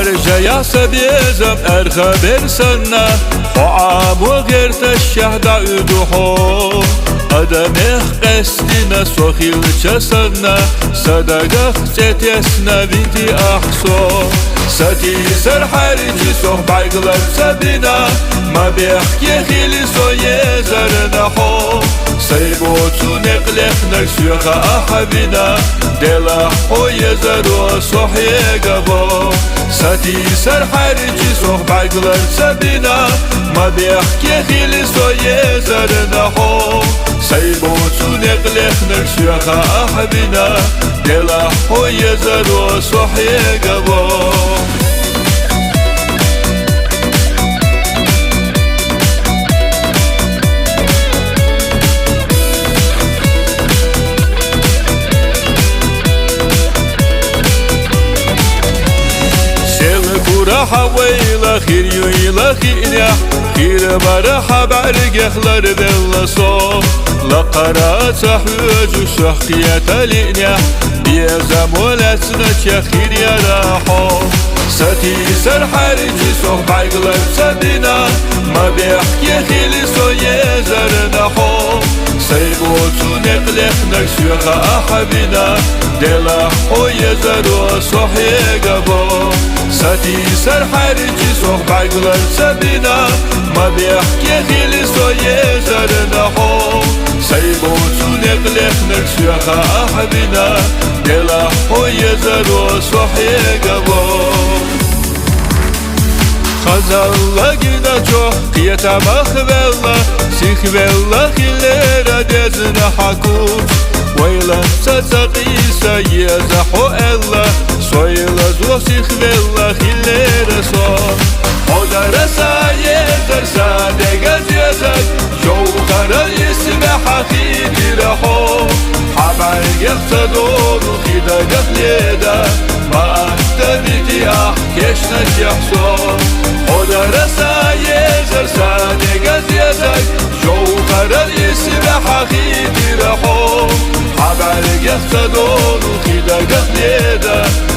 حرجة سبيزم أرخبر سنة وعام وغيرت الشهد عدوحو أدمخ قستنا سوخيل جسنا صدقخ ستيسنا بنتي أحسو ستي سر حرجي سوخ بعقلب سبنا ما بيحكي خيلي سو يزرنا حو سيبوتو نقلخ نكسيخ أحبنا دلا حو يزرو سوح يقبو ستي سر حرجي سوخ بعقلب سبنا ما بيحكي خيلي سو يزرنا حو سيبوتو نقلخ نكسيخ أحبنا دلا حو يزرو سوح يقبو حويلا خير يويلا خيريا خير برحة بعرقخلر بالصو لقرات حوج وشخية لينيا بيزم ولسنك يا خير يا راحو ستي سر حرجي سوح بعقلب سبنا ما بيحكي خيلي سو يزرنا حو سيبوتو نقلخ نكسيخ أحبنا دلا حو يزرو سوح يقبو ستي سر حرجي سوح بعقلب سبنا ما بيحكي خيلي سو يزرنا حو سيبوتو نقلخ نكسيخ أحبنا دلا حو يزرو سوح يقبو خزالله گیده چو قیتا مخبله سیخبله خیلره دزن حکوم ویلن ستقیسه یزحو اله سویله زو سیخبله خیلره سو خودرسه یزرسه دگز یزد جوخر اسم حقیقی رحو حبر یقتدون خیده گفلیده ما اکتبیتی احکشنش یحسو خودرسه یزرسه دگز یزد جوخر اسم حقیقی رحو حبر یقتدون خیده گفلیده